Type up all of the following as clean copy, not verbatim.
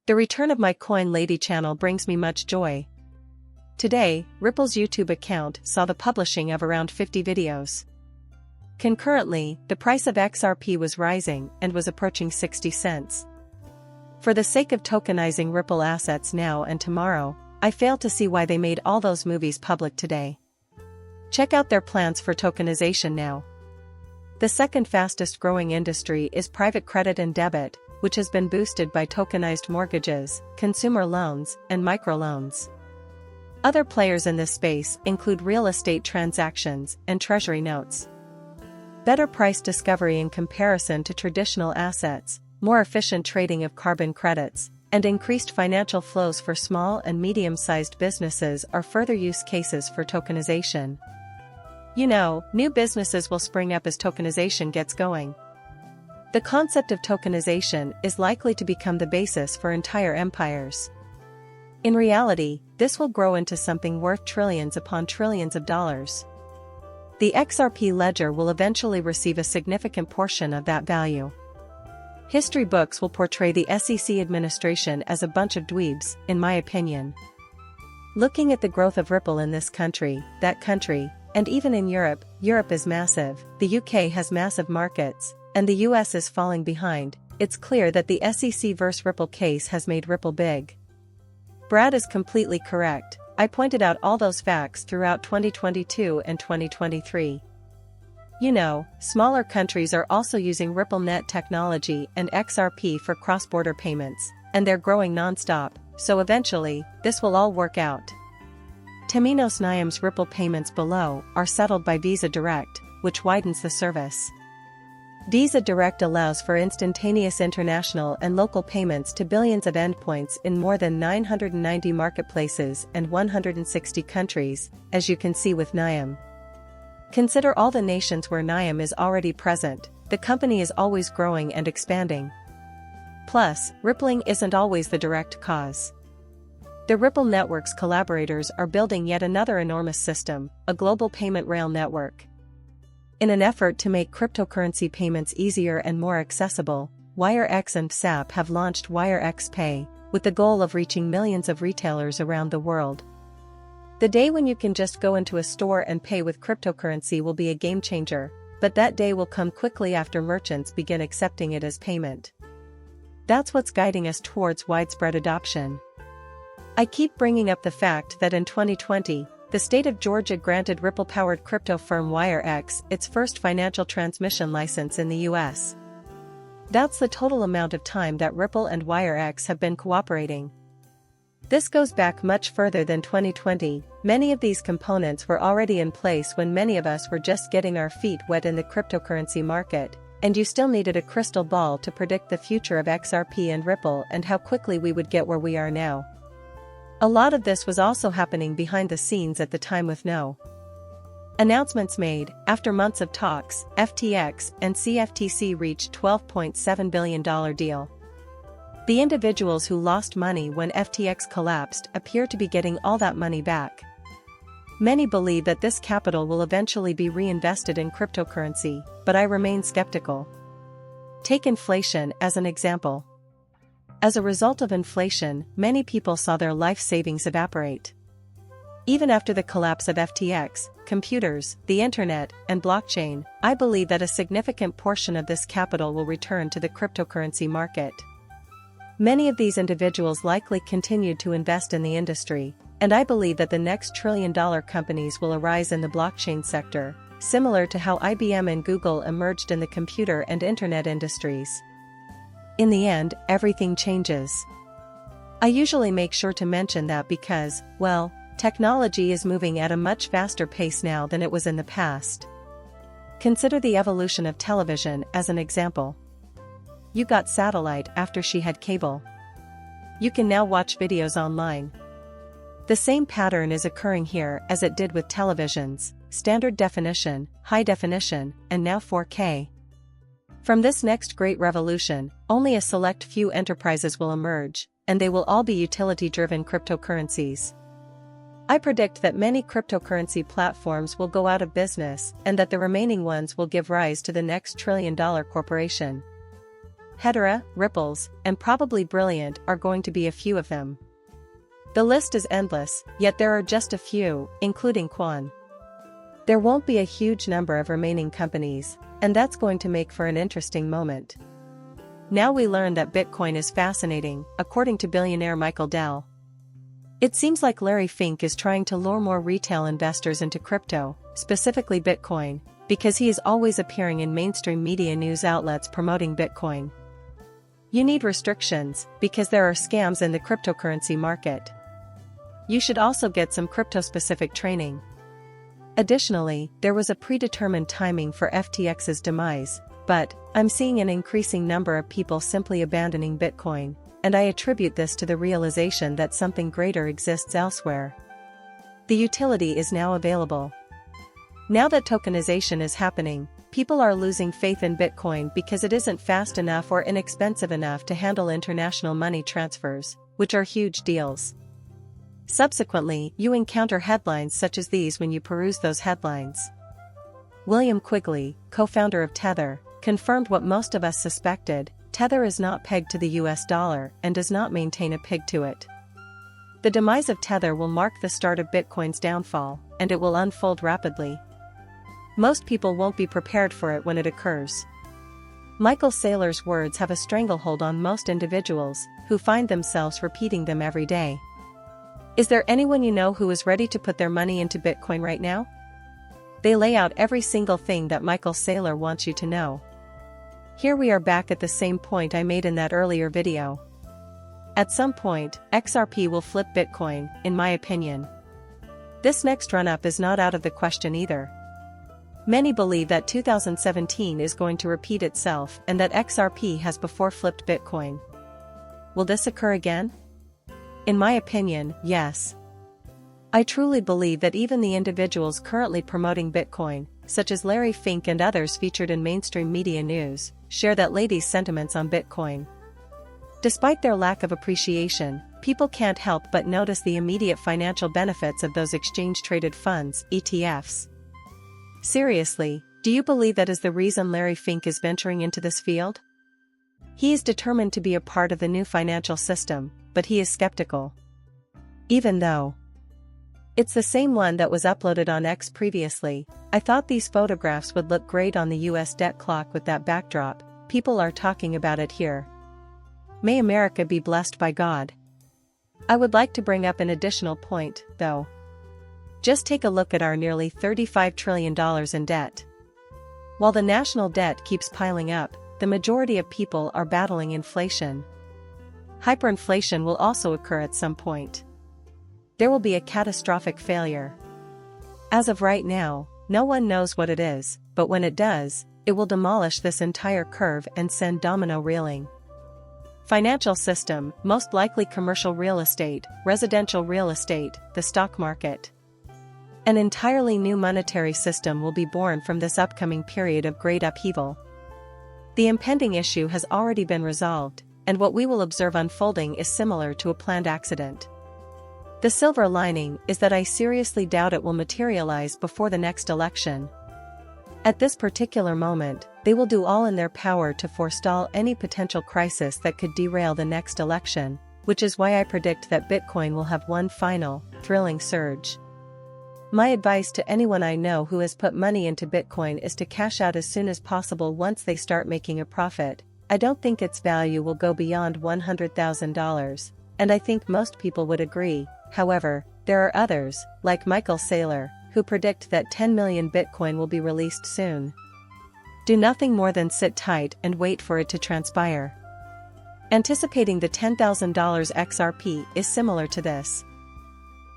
The return of my Coin Lady channel brings me much joy. Today, Ripple's YouTube account saw the publishing of around 50 videos. Concurrently, the price of XRP was rising and was approaching 60 cents. For the sake of tokenizing Ripple assets now and tomorrow, I fail to see why they made all those movies public today. Check out their plans for tokenization now. The second fastest growing industry is private credit and debit, which has been boosted by tokenized mortgages, consumer loans, and microloans. Other players in this space include real estate transactions and treasury notes. Better price discovery in comparison to traditional assets, more efficient trading of carbon credits, and increased financial flows for small and medium-sized businesses are further use cases for tokenization. You know, new businesses will spring up as tokenization gets going. The concept of tokenization is likely to become the basis for entire empires. In reality, this will grow into something worth trillions upon trillions of dollars. The XRP ledger will eventually receive a significant portion of that value. History books will portray the SEC administration as a bunch of dweebs, in my opinion. Looking at the growth of Ripple in this country, that country, and even in Europe, Europe is massive, the UK has massive markets, and the US is falling behind. It's clear that the SEC vs Ripple case has made Ripple big. Brad is completely correct. I pointed out all those facts throughout 2022 and 2023. You know, smaller countries are also using RippleNet technology and XRP for cross-border payments, and they're growing non-stop, so eventually, this will all work out. Temenos Niam's Ripple payments below are settled by Visa Direct, which widens the service. Visa Direct allows for instantaneous international and local payments to billions of endpoints in more than 990 marketplaces and 160 countries, as you can see with Niam. Consider all the nations where Niam is already present. The company is always growing and expanding. Plus, rippling isn't always the direct cause. The Ripple Network's collaborators are building yet another enormous system, a global payment rail network. In an effort to make cryptocurrency payments easier and more accessible, WireX and SAP have launched WireX Pay, with the goal of reaching millions of retailers around the world. The day when you can just go into a store and pay with cryptocurrency will be a game changer, but that day will come quickly after merchants begin accepting it as payment. That's what's guiding us towards widespread adoption. I keep bringing up the fact that in 2020, the state of Georgia granted Ripple-powered crypto firm WireX its first financial transmission license in the US. That's the total amount of time that Ripple and WireX have been cooperating. This goes back much further than 2020. Many of these components were already in place when many of us were just getting our feet wet in the cryptocurrency market, and you still needed a crystal ball to predict the future of XRP and Ripple and how quickly we would get where we are now. A lot of this was also happening behind the scenes at the time with no announcements made. After months of talks, FTX and CFTC reached $12.7 billion deal. The individuals who lost money when FTX collapsed appear to be getting all that money back. Many believe that this capital will eventually be reinvested in cryptocurrency, but I remain skeptical. Take inflation as an example. As a result of inflation, many people saw their life savings evaporate. Even after the collapse of FTX, computers, the internet, and blockchain, I believe that a significant portion of this capital will return to the cryptocurrency market. Many of these individuals likely continued to invest in the industry, and I believe that the next trillion-dollar companies will arise in the blockchain sector, similar to how IBM and Google emerged in the computer and internet industries. In the end, everything changes. I usually make sure to mention that because, well, technology is moving at a much faster pace now than it was in the past. Consider the evolution of television as an example. You got satellite after she had cable. You can now watch videos online. The same pattern is occurring here as it did with televisions, standard definition, high definition, and now 4K. From this next great revolution, only a select few enterprises will emerge, and they will all be utility-driven cryptocurrencies. I predict that many cryptocurrency platforms will go out of business and that the remaining ones will give rise to the next trillion-dollar corporation. Hedera, Ripples, and probably Brilliant are going to be a few of them. The list is endless, yet there are just a few, including Quan. There won't be a huge number of remaining companies, and that's going to make for an interesting moment. Now we learn that Bitcoin is fascinating, according to billionaire Michael Dell. It seems like Larry Fink is trying to lure more retail investors into crypto, specifically Bitcoin, because he is always appearing in mainstream media news outlets promoting Bitcoin. You need restrictions, because there are scams in the cryptocurrency market. You should also get some crypto-specific training. Additionally, there was a predetermined timing for FTX's demise, but I'm seeing an increasing number of people simply abandoning Bitcoin, and I attribute this to the realization that something greater exists elsewhere. The utility is now available. Now that tokenization is happening, people are losing faith in Bitcoin because it isn't fast enough or inexpensive enough to handle international money transfers, which are huge deals. Subsequently, you encounter headlines such as these when you peruse those headlines. William Quigley, co-founder of Tether, confirmed what most of us suspected: Tether is not pegged to the US dollar and does not maintain a peg to it. The demise of Tether will mark the start of Bitcoin's downfall, and it will unfold rapidly. Most people won't be prepared for it when it occurs. Michael Saylor's words have a stranglehold on most individuals, who find themselves repeating them every day. Is there anyone you know who is ready to put their money into Bitcoin right now? They lay out every single thing that Michael Saylor wants you to know. Here we are back at the same point I made in that earlier video. At some point, XRP will flip Bitcoin, in my opinion. This next run-up is not out of the question either. Many believe that 2017 is going to repeat itself and that XRP has before flipped Bitcoin. Will this occur again? In my opinion, yes. I truly believe that even the individuals currently promoting Bitcoin, such as Larry Fink and others featured in mainstream media news, share that lady's sentiments on Bitcoin. Despite their lack of appreciation, people can't help but notice the immediate financial benefits of those exchange-traded funds, ETFs. Seriously, do you believe that is the reason Larry Fink is venturing into this field? He is determined to be a part of the new financial system, but he is skeptical. Even though it's the same one that was uploaded on X previously, I thought these photographs would look great on the US debt clock with that backdrop. People are talking about it here. May America be blessed by God. I would like to bring up an additional point, though. Just take a look at our nearly $35 trillion in debt. While the national debt keeps piling up, the majority of people are battling inflation. Hyperinflation will also occur at some point. There will be a catastrophic failure. As of right now, no one knows what it is, but when it does, it will demolish this entire curve and send domino reeling. Financial system, most likely commercial real estate, residential real estate, the stock market. An entirely new monetary system will be born from this upcoming period of great upheaval. The impending issue has already been resolved, and what we will observe unfolding is similar to a planned accident. The silver lining is that I seriously doubt it will materialize before the next election. At this particular moment, they will do all in their power to forestall any potential crisis that could derail the next election, which is why I predict that Bitcoin will have one final, thrilling surge. My advice to anyone I know who has put money into Bitcoin is to cash out as soon as possible once they start making a profit. I don't think its value will go beyond $100,000, and I think most people would agree. However, there are others, like Michael Saylor, who predict that 10 million Bitcoin will be released soon. Do nothing more than sit tight and wait for it to transpire. Anticipating the $10,000 XRP is similar to this.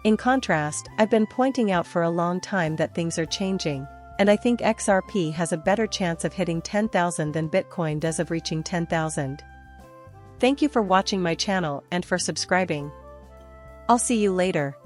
In contrast, I've been pointing out for a long time that things are changing, and I think XRP has a better chance of hitting 10,000 than Bitcoin does of reaching 10,000. Thank you for watching my channel and for subscribing. I'll see you later.